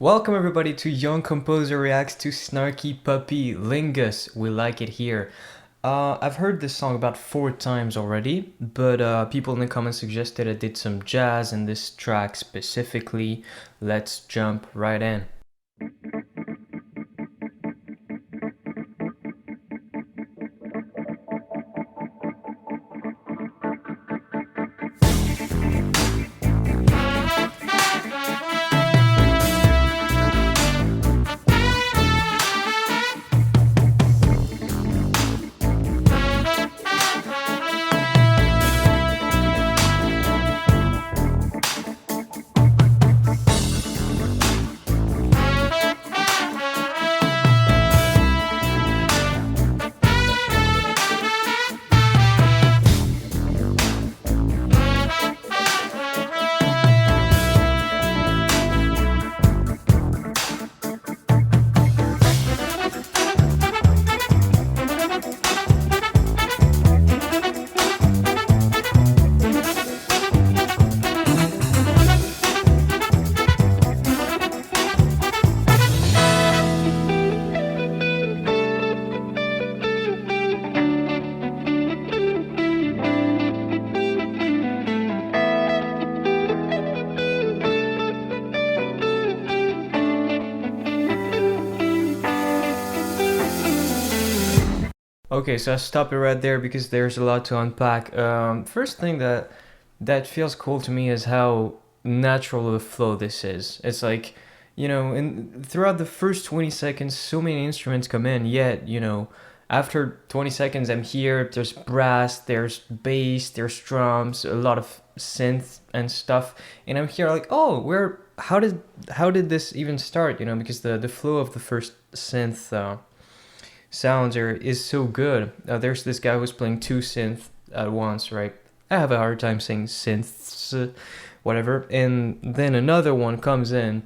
Welcome everybody to Young Composer Reacts to Snarky Puppy Lingus. We like it here. I've heard this song about 4 times already, but people in the comments suggested I did some jazz in this track specifically. Let's jump right in. Okay, so I stop it right there because there's a lot to unpack. First thing that feels cool to me is how natural of a flow this is. It's like, throughout the first 20 seconds, so many instruments come in, yet, after 20 seconds, I'm here, there's brass, there's bass, there's drums, a lot of synth and stuff, and I'm here like, oh, how did this even start, because the flow of the first synth sounds is so good. There's this guy who's playing 2 synths at once, right? I have a hard time saying synths, whatever. And then another one comes in,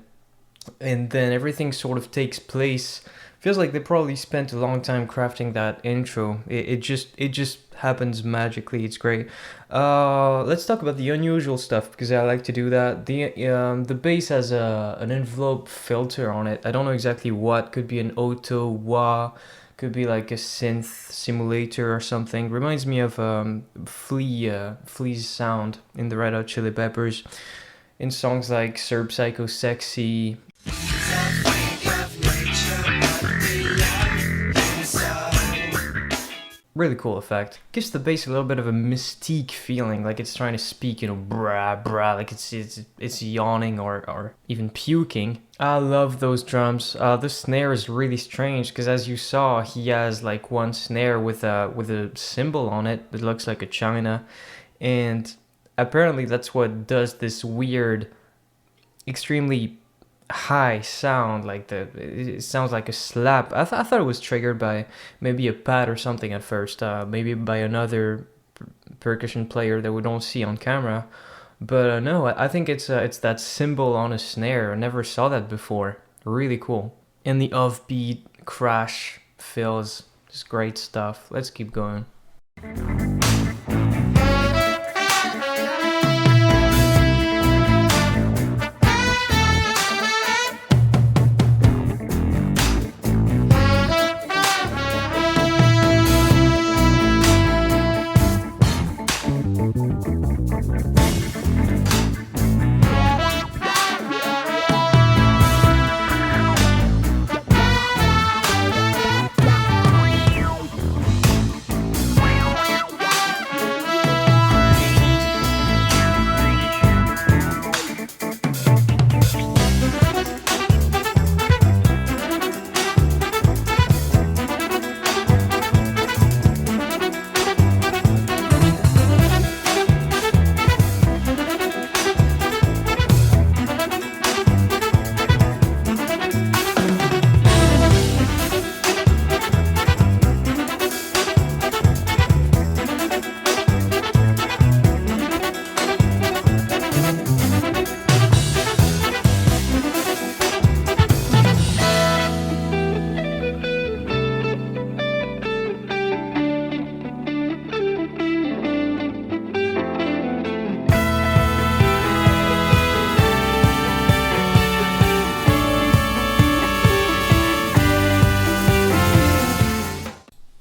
and then everything sort of takes place. Feels like they probably spent a long time crafting that intro. It just happens magically. It's great. Let's talk about the unusual stuff because I like to do that. The bass has an envelope filter on it. I don't know exactly what. Could be an auto wah. Could be like a synth simulator or something. Reminds me of Flea's sound in the Red Hot Chili Peppers in songs like Serb Psycho Sexy. Really cool effect. Gives the bass a little bit of a mystique feeling, like it's trying to speak, brah, brah, like it's yawning or even puking. I love those drums. The snare is really strange because as you saw, he has like one snare with a symbol on it that looks like a china, and apparently that's what does this weird, extremely high sound, like it sounds like a slap. I thought it was triggered by maybe a pad or something at first, maybe by another percussion player that we don't see on camera, but no, I think it's that symbol on a snare. I never saw that before. Really cool. And the offbeat crash fills, just great stuff. Let's keep going.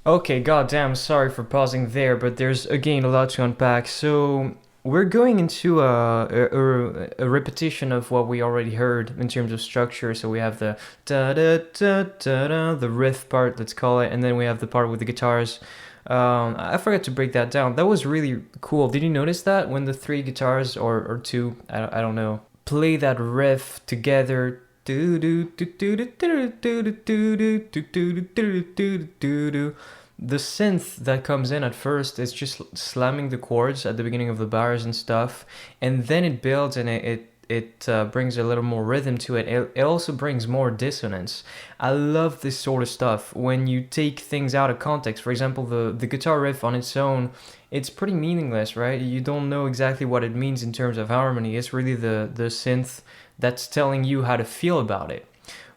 Okay, goddamn, sorry for pausing there, but there's again a lot to unpack. So we're going into a repetition of what we already heard in terms of structure. So we have the da da da da da, the riff part, let's call it, and then we have the part with the guitars. I forgot to break that down. That was really cool. Did you notice that when the three guitars or two, I don't know, play that riff together? Do do do do do do do do do do do do do do do. The synth that comes in at first is just slamming the chords at the beginning of the bars and stuff, and then it builds and it brings a little more rhythm to it. It also brings more dissonance. I love this sort of stuff when you take things out of context. For example, the guitar riff on its own, it's pretty meaningless, right? You don't know exactly what it means in terms of harmony. It's really the synth that's telling you how to feel about it.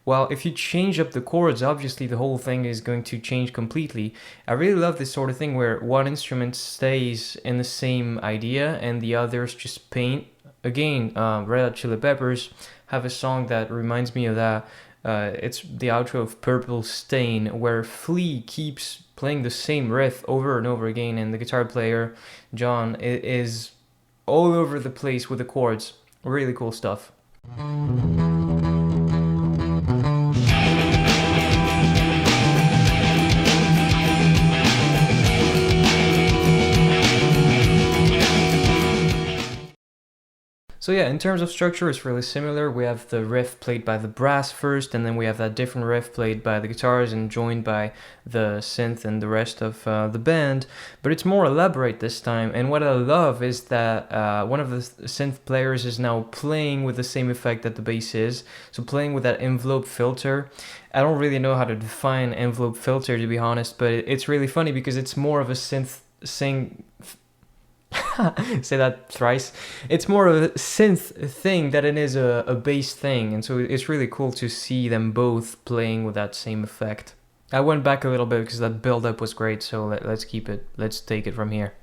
Well, if you change up the chords, obviously the whole thing is going to change completely. I really love this sort of thing where one instrument stays in the same idea and the others just paint. Again, Red Hot Chili Peppers have a song that reminds me of that. It's the outro of Purple Stain, where Flea keeps playing the same riff over and over again, and the guitar player, John, is all over the place with the chords. Really cool stuff. So yeah, in terms of structure, it's really similar. We have the riff played by the brass first, and then we have that different riff played by the guitars and joined by the synth and the rest of the band. But it's more elaborate this time, and what I love is that one of the synth players is now playing with the same effect that the bass is, so playing with that envelope filter. I don't really know how to define envelope filter, to be honest, but it's really funny because it's more of a synth sing say that thrice. It's more of a synth thing than it is a bass thing, and so it's really cool to see them both playing with that same effect. I went back a little bit because that build up was great, so let's keep it. Let's take it from here.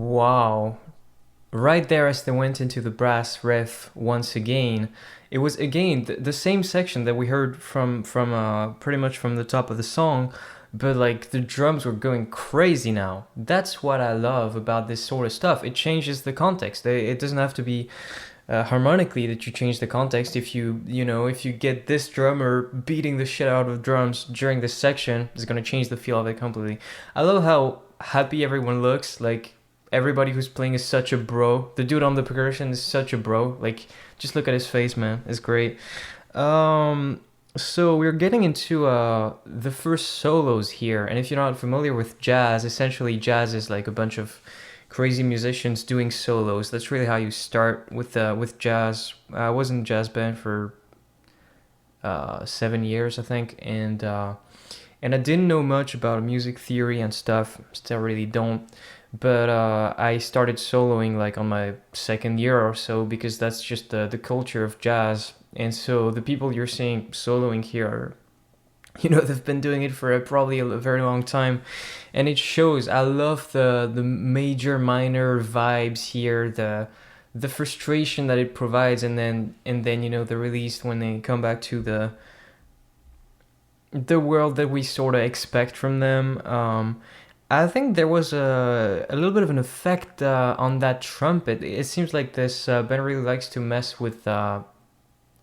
Wow. Right there as they went into the brass riff once again, it was again the same section that we heard from pretty much from the top of the song, but like the drums were going crazy now. That's what I love about this sort of stuff. It changes the context. It doesn't have to be harmonically that you change the context. If if you get this drummer beating the shit out of drums during this section, it's gonna change the feel of it completely. I love how happy everyone looks. Like everybody who's playing is such a bro. The dude on the percussion is such a bro. Like just look at his face, man. It's great. So we're getting into the first solos here, and if you're not familiar with jazz, essentially jazz is like a bunch of crazy musicians doing solos. That's really how you start with jazz. I was in a jazz band for 7 years, I think, and I didn't know much about music theory and stuff. Still really don't. but I started soloing like on my second year or so because that's just the culture of jazz. And so the people you're seeing soloing here are, they've been doing it for probably a very long time, and it shows. I love the major minor vibes here, the frustration that it provides, and then the release when they come back to the world that we sort of expect from them. I think there was a little bit of an effect on that trumpet. It seems like this band really likes to mess with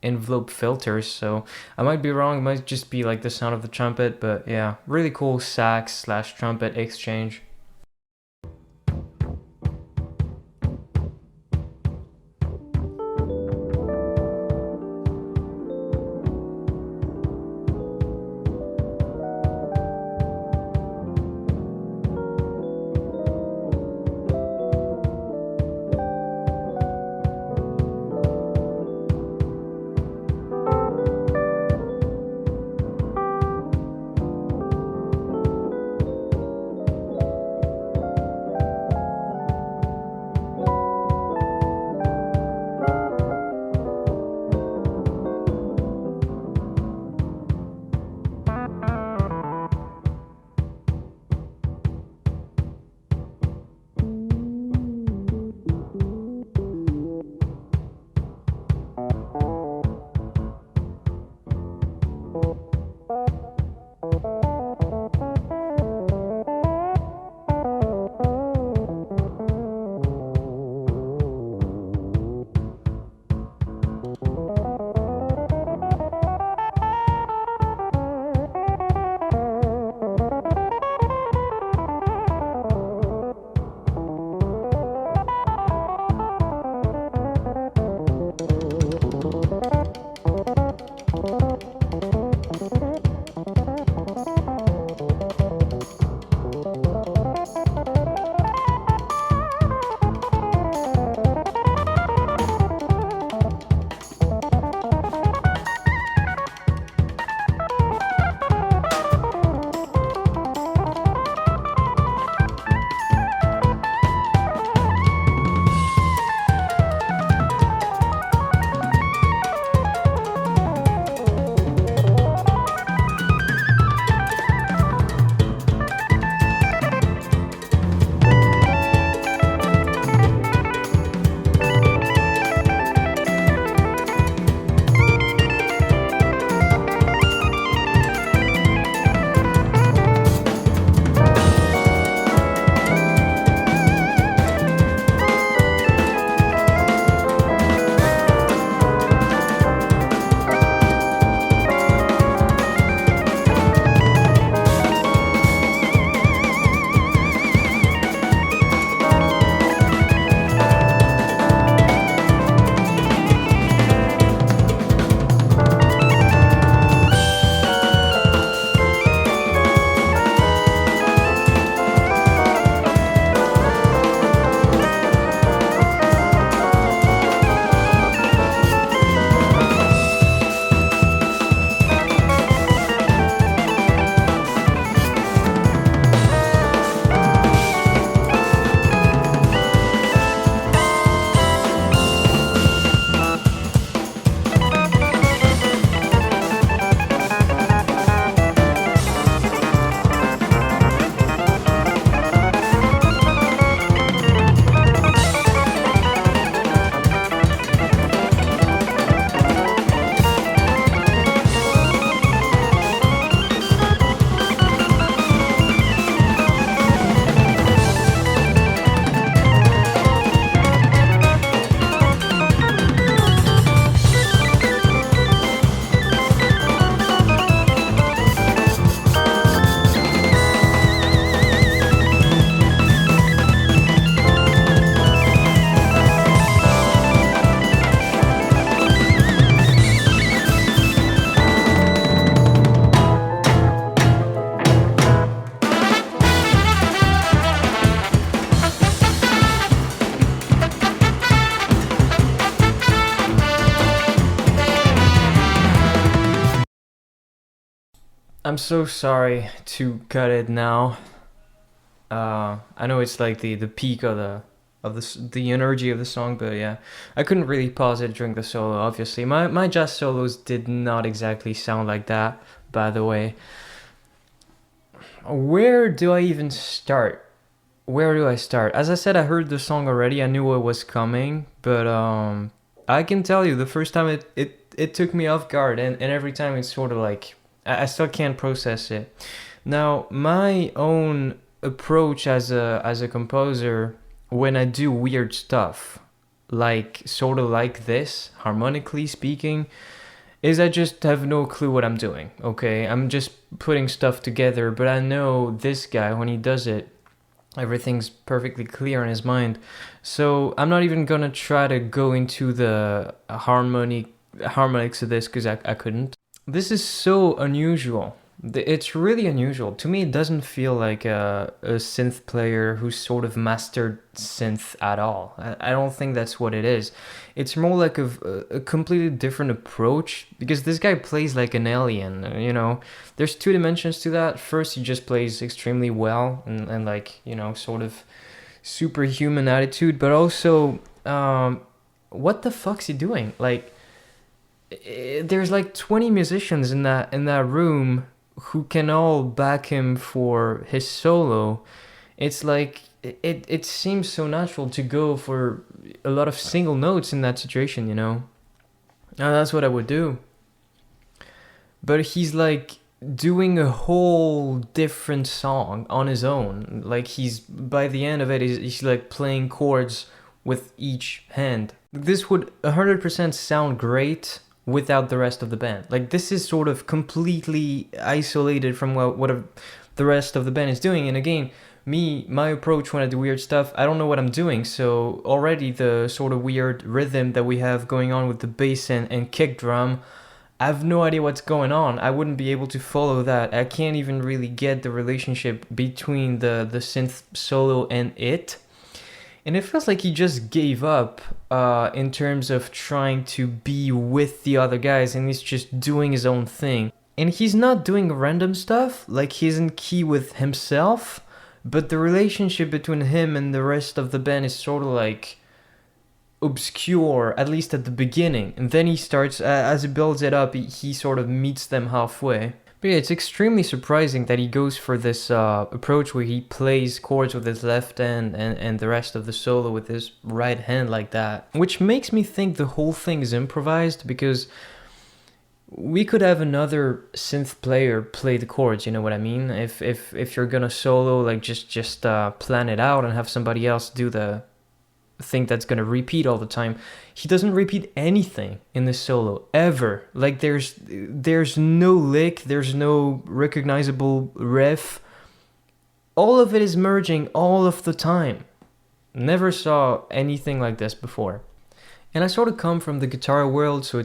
envelope filters, so I might be wrong. It might just be like the sound of the trumpet, but yeah, really cool sax slash trumpet exchange. I'm so sorry to cut it now. I know it's like the peak of the energy of the song, but yeah, I couldn't really pause it during the solo. Obviously, my jazz solos did not exactly sound like that. By the way, where do I even start? Where do I start? As I said, I heard the song already. I knew it was coming, but I can tell you the first time it took me off guard, and every time it's sort of like I still can't process it. Now, my own approach as a composer when I do weird stuff, like sort of like this, harmonically speaking, is I just have no clue what I'm doing. Okay, I'm just putting stuff together, but I know this guy when he does it, everything's perfectly clear in his mind. So I'm not even gonna try to go into the harmonics of this because I couldn't. This is so unusual. It's really unusual. To me, it doesn't feel like a synth player who's sort of mastered synth at all. I don't think that's what it is. It's more like a completely different approach because this guy plays like an alien, you know? There's two dimensions to that. First, he just plays extremely well and like, you know, sort of superhuman attitude, but also, what the fuck's he doing? Like, there's like 20 musicians in that room who can all back him for his solo. It's like it seems so natural to go for a lot of single notes in that situation, you know. Now that's what I would do. But he's like doing a whole different song on his own. Like he's by the end of it, he's like playing chords with each hand. This would 100% sound great without the rest of the band. Like this is sort of completely isolated from what the rest of the band is doing. And again, my approach when I do weird stuff, I don't know what I'm doing. So already the sort of weird rhythm that we have going on with the bass and kick drum, I have no idea what's going on. I wouldn't be able to follow that. I can't even really get the relationship between the synth solo and it. And it feels like he just gave up in terms of trying to be with the other guys, and he's just doing his own thing. And he's not doing random stuff, like he's in key with himself, but the relationship between him and the rest of the band is sort of like obscure, at least at the beginning. And then he starts, as he builds it up, he sort of meets them halfway. But yeah, it's extremely surprising that he goes for this approach where he plays chords with his left hand and the rest of the solo with his right hand like that. Which makes me think the whole thing is improvised, because we could have another synth player play the chords, you know what I mean? If you're gonna solo, like just plan it out and have somebody else do the thing that's gonna repeat all the time. He doesn't repeat anything in this solo ever. Like there's no lick, there's no recognizable riff. All of it is merging all of the time. Never saw anything like this before. And I sort of come from the guitar world, so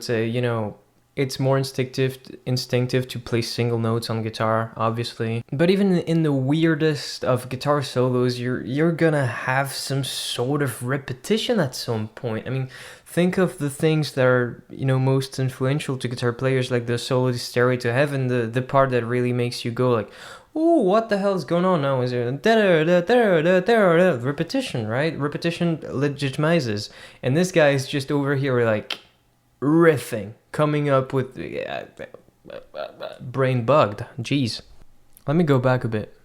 it's more instinctive to play single notes on guitar, obviously. But even in the weirdest of guitar solos, you're gonna have some sort of repetition at some point. I mean, think of the things that are, most influential to guitar players, like the solo Stairway to Heaven, the part that really makes you go like, ooh, what the hell is going on now? Is there repetition, right? Repetition legitimizes. And this guy is just over here like riffing, coming up with brain bugged. Jeez. Let me go back a bit.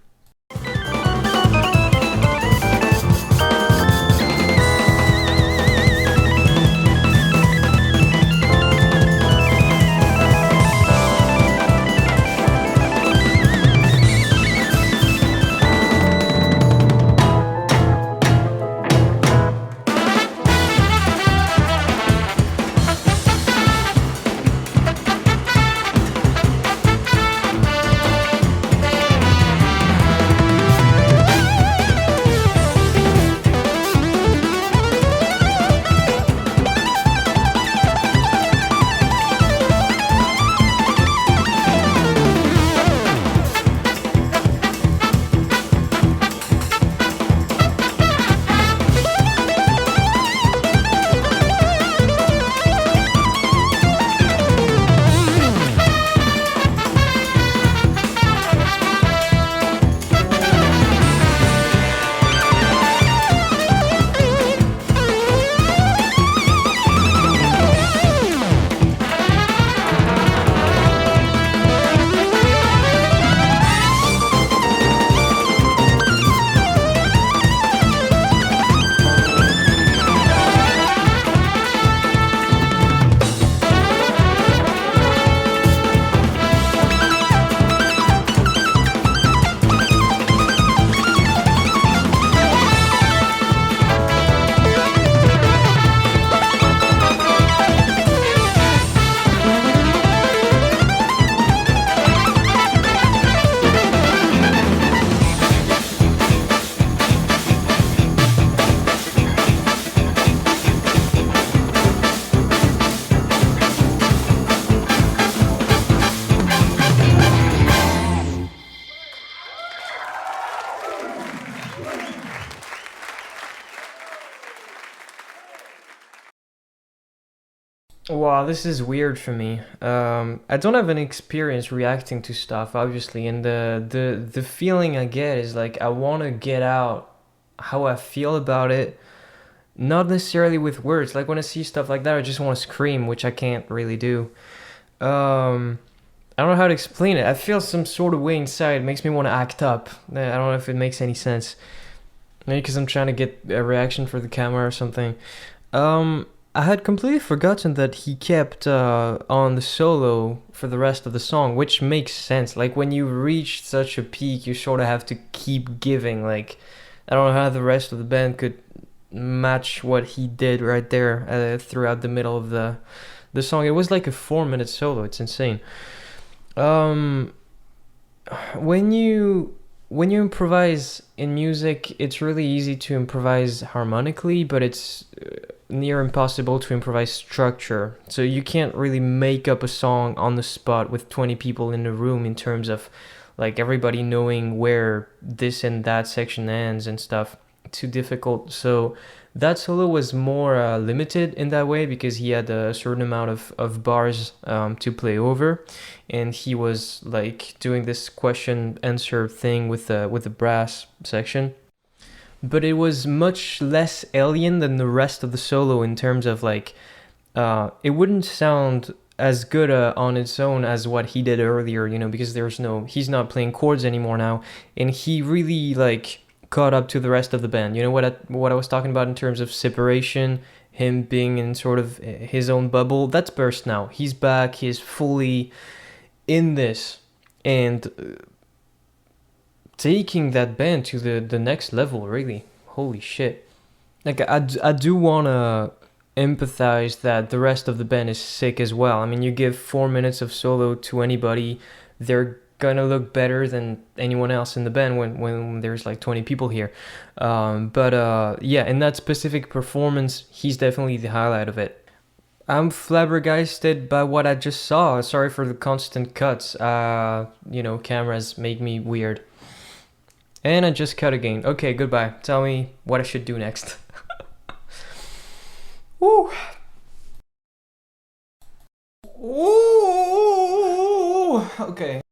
Wow, this is weird for me. I don't have any experience reacting to stuff, obviously, and the feeling I get is like I want to get out how I feel about it, not necessarily with words. Like when I see stuff like that, I just want to scream, which I can't really do. Um, I don't know how to explain it. I feel some sort of way inside. It makes me want to act up. I don't know if it makes any sense. Maybe because I'm trying to get a reaction for the camera or something. Um, I had completely forgotten that he kept on the solo for the rest of the song, which makes sense. Like when you reach such a peak, you sort of have to keep giving. Like I don't know how the rest of the band could match what he did right there throughout the middle of the song. It was like a 4 minute solo. It's insane. Um, when you improvise in music, it's really easy to improvise harmonically, but it's near impossible to improvise structure. So you can't really make up a song on the spot with 20 people in the room in terms of like everybody knowing where this and that section ends and stuff. Too difficult. So that solo was more limited in that way because he had a certain amount of bars to play over, and he was like doing this question answer thing with the brass section, but it was much less alien than the rest of the solo in terms of like it wouldn't sound as good on its own as what he did earlier, because he's not playing chords anymore now, and he really like caught up to the rest of the band. You know what I was talking about in terms of separation, him being in sort of his own bubble. That's burst now. He's back. He's fully in this, and taking that band to the next level, really. Holy shit. Like, I do want to empathize that the rest of the band is sick as well. I mean, you give 4 minutes of solo to anybody, they're gonna look better than anyone else in the band when there's like 20 people here. But yeah, in that specific performance, he's definitely the highlight of it. I'm flabbergasted by what I just saw. Sorry for the constant cuts. Cameras make me weird. And I just cut again. Okay, goodbye. Tell me what I should do next. Woo! Ooh! Okay.